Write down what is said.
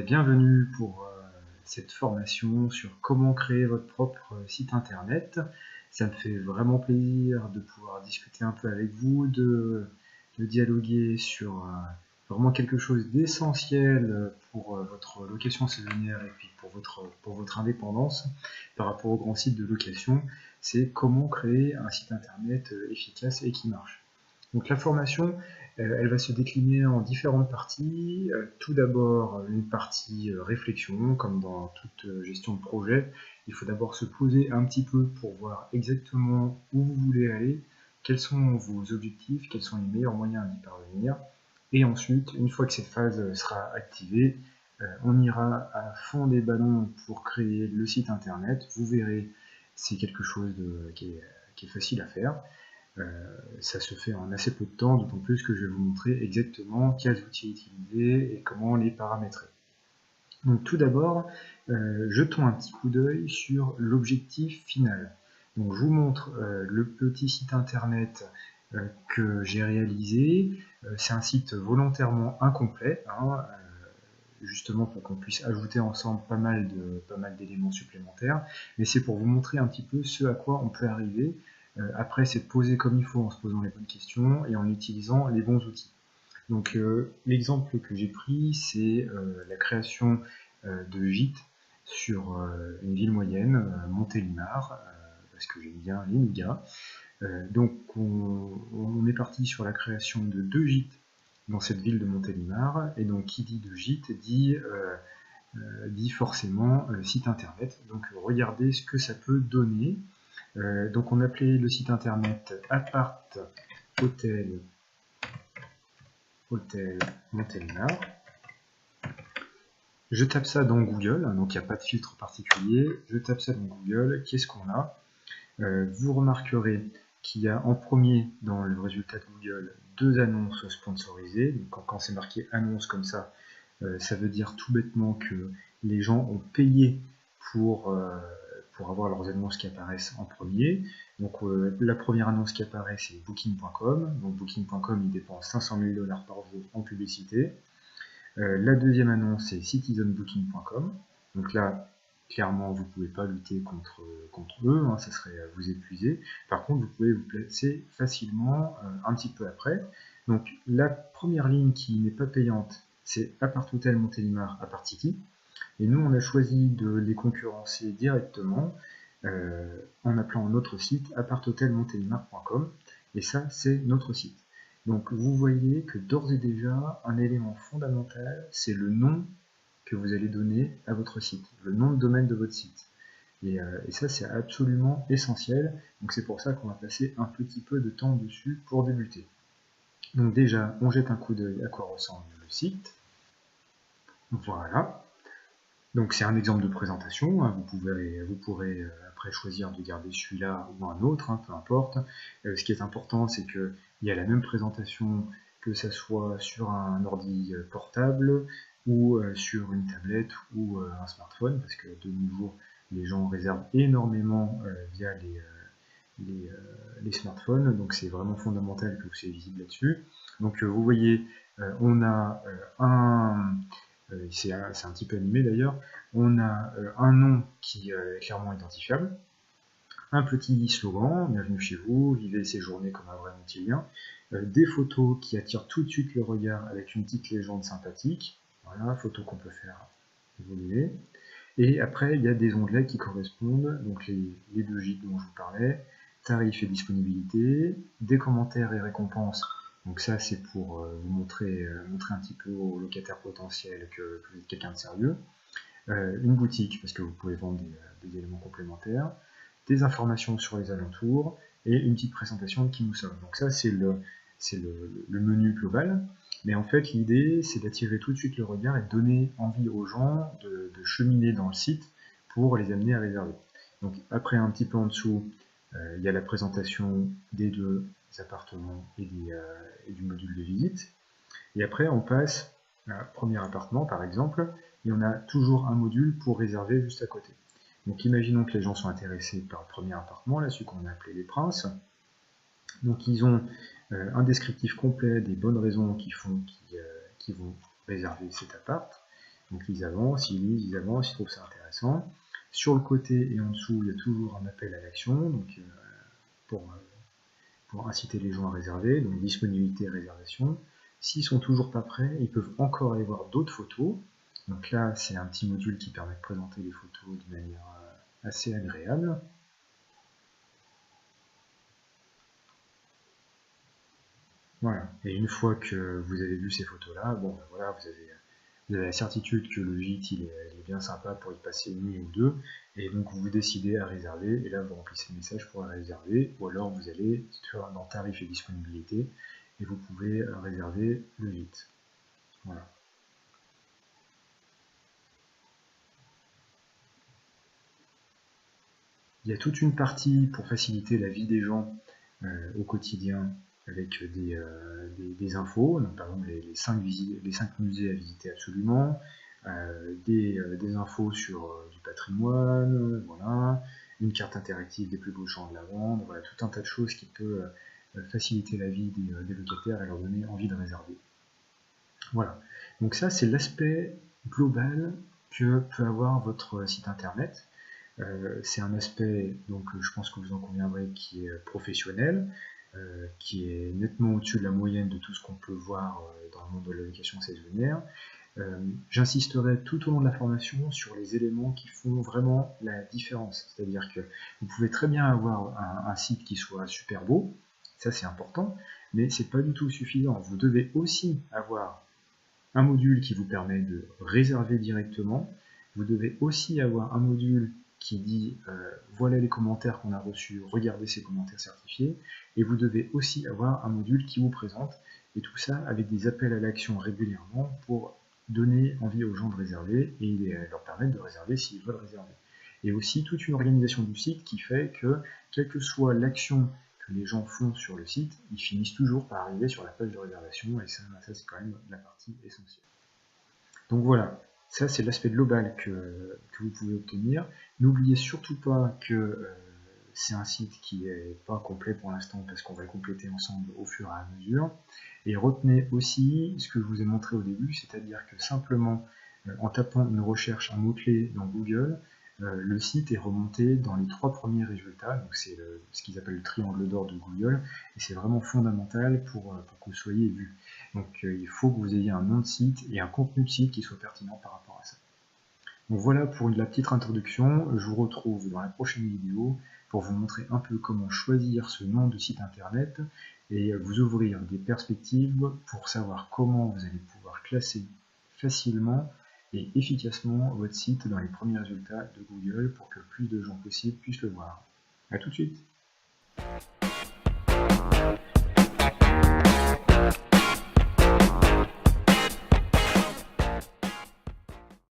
bienvenue pour cette formation sur comment créer votre propre site internet. Ça me fait vraiment plaisir de pouvoir discuter un peu avec vous, de dialoguer sur vraiment quelque chose d'essentiel pour votre location saisonnière et puis pour votre indépendance par rapport aux grands sites de location. C'est comment créer un site internet efficace et qui marche. Donc la formation, elle va se décliner en différentes parties. Tout d'abord, une partie réflexion, comme dans toute gestion de projet. Il faut d'abord se poser un petit peu pour voir exactement où vous voulez aller, quels sont vos objectifs, quels sont les meilleurs moyens d'y parvenir. Et ensuite, une fois que cette phase sera activée, on ira à fond des ballons pour créer le site internet. Vous verrez, c'est quelque chose qui est facile à faire. Ça se fait en assez peu de temps, d'autant plus que je vais vous montrer exactement quels outils utiliser et comment les paramétrer. Donc tout d'abord, jetons un petit coup d'œil sur l'objectif final. Donc je vous montre le petit site internet que j'ai réalisé. C'est un site volontairement incomplet, justement pour qu'on puisse ajouter ensemble pas mal d'éléments supplémentaires, mais c'est pour vous montrer un petit peu ce à quoi on peut arriver. Après, c'est de poser comme il faut en se posant les bonnes questions et en utilisant les bons outils. Donc l'exemple que j'ai pris, c'est la création de gîtes sur une ville moyenne, Montélimar, parce que j'aime bien les nougats. Donc on est parti sur la création de 2 gîtes dans cette ville de Montélimar, et donc qui dit de gîte dit forcément site internet. Donc regardez ce que ça peut donner. Donc on appelait le site internet Appart Hôtel Montélimar. Je tape ça dans Google, donc il n'y a pas de filtre particulier. Je tape ça dans Google, qu'est-ce qu'on a? Vous remarquerez qu'il y a en premier dans le résultat de Google 2 annonces sponsorisées. Donc quand c'est marqué annonce comme ça, ça veut dire tout bêtement que les gens ont payé pour avoir leurs annonces qui apparaissent en premier. Donc la première annonce qui apparaît, c'est Booking.com. Donc Booking.com, il dépense 500 000 $ par jour en publicité. La deuxième annonce, c'est citizenbooking.com. Donc là, clairement, vous ne pouvez pas lutter contre eux, ça serait vous épuiser. Par contre, vous pouvez vous placer facilement un petit peu après. Donc la première ligne qui n'est pas payante, c'est Appart Hôtel Montélimar, Appart City. Et nous, on a choisi de les concurrencer directement en appelant notre site apparthotelmontélimar.com. Et ça, c'est notre site. Donc vous voyez que d'ores et déjà, un élément fondamental, c'est le nom que vous allez donner à votre site, le nom de domaine de votre site. Et ça, c'est absolument essentiel. Donc c'est pour ça qu'on va passer un petit peu de temps dessus pour débuter. Donc déjà, on jette un coup d'œil à quoi ressemble le site. Voilà. Donc c'est un exemple de présentation, vous pourrez après choisir de garder celui-là ou un autre, peu importe. Ce qui est important, c'est qu'il y a la même présentation que ça soit sur un ordi portable ou sur une tablette ou un smartphone, parce que de nos jours, les gens réservent énormément via les smartphones, donc c'est vraiment fondamental que vous soyez visible là-dessus. Donc vous voyez, on a c'est un petit peu animé d'ailleurs, on a un nom qui est clairement identifiable, un petit slogan, bienvenue chez vous, vivez ces journées comme un vrai Montilien, des photos qui attirent tout de suite le regard avec une petite légende sympathique, voilà, photo qu'on peut faire évoluer, et après il y a des onglets qui correspondent, donc les 2 gîtes dont je vous parlais, tarifs et disponibilité, des commentaires et récompenses. Donc ça, c'est pour vous montrer un petit peu aux locataires potentiels que vous êtes quelqu'un de sérieux. Une boutique, parce que vous pouvez vendre des éléments complémentaires, des informations sur les alentours, et une petite présentation de qui nous sommes. Donc ça, c'est le menu global. Mais en fait, l'idée, c'est d'attirer tout de suite le regard et de donner envie aux gens de cheminer dans le site pour les amener à réserver. Donc après, un petit peu en dessous, il y a la présentation des 2 appartements et du module de visite. Et après, on passe à un premier appartement, par exemple, et on a toujours un module pour réserver juste à côté. Donc imaginons que les gens sont intéressés par le premier appartement, là, celui qu'on a appelé les Princes. Donc ils ont un descriptif complet des bonnes raisons qui font qu'ils vont réserver cet appart. Donc ils avancent, ils lisent, ils avancent, ils trouvent ça intéressant. Sur le côté et en dessous, il y a toujours un appel à l'action, donc pour inciter les gens à réserver, donc disponibilité et réservation. S'ils sont toujours pas prêts, ils peuvent encore aller voir d'autres photos. Donc là, c'est un petit module qui permet de présenter les photos de manière assez agréable. Voilà. Et une fois que vous avez vu ces photos-là, bon, ben voilà, vous avez la certitude que le gîte il est bien sympa pour y passer une nuit ou deux, et donc vous décidez à réserver, et là vous remplissez le message pour réserver, ou alors vous allez dans tarif et disponibilité, et vous pouvez réserver le gîte. Voilà. Il y a toute une partie pour faciliter la vie des gens au quotidien avec des infos, donc par exemple les 5 musées à visiter absolument, des infos sur du patrimoine, voilà, une carte interactive des plus beaux champs de lavande, voilà, tout un tas de choses qui peut faciliter la vie des locataires et leur donner envie de réserver. Voilà, donc ça c'est l'aspect global que peut avoir votre site internet. C'est un aspect, donc je pense que vous en conviendrez, qui est professionnel, qui est nettement au-dessus de la moyenne de tout ce qu'on peut voir dans le monde de la location saisonnière. J'insisterai tout au long de la formation sur les éléments qui font vraiment la différence. C'est-à-dire que vous pouvez très bien avoir un site qui soit super beau, ça c'est important, mais c'est pas du tout suffisant. Vous devez aussi avoir un module qui vous permet de réserver directement. Vous devez aussi avoir un module qui dit voilà les commentaires qu'on a reçus, regardez ces commentaires certifiés, et vous devez aussi avoir un module qui vous présente, et tout ça avec des appels à l'action régulièrement pour donner envie aux gens de réserver et leur permettre de réserver s'ils veulent réserver. Et aussi toute une organisation du site qui fait que, quelle que soit l'action que les gens font sur le site, ils finissent toujours par arriver sur la page de réservation, et ça c'est quand même la partie essentielle. Donc voilà, ça c'est l'aspect global que vous pouvez obtenir. N'oubliez surtout pas que c'est un site qui n'est pas complet pour l'instant parce qu'on va le compléter ensemble au fur et à mesure. Et retenez aussi ce que je vous ai montré au début, c'est-à-dire que simplement en tapant une recherche, un mot-clé dans Google, le site est remonté dans les 3 premiers résultats, donc c'est ce qu'ils appellent le triangle d'or de Google, et c'est vraiment fondamental pour que vous soyez vu. Donc il faut que vous ayez un nom de site et un contenu de site qui soit pertinent par rapport à ça. Donc voilà pour la petite introduction, je vous retrouve dans la prochaine vidéo pour vous montrer un peu comment choisir ce nom de site internet et vous ouvrir des perspectives pour savoir comment vous allez pouvoir classer facilement et efficacement votre site dans les premiers résultats de Google pour que le plus de gens possible puissent le voir. A tout de suite.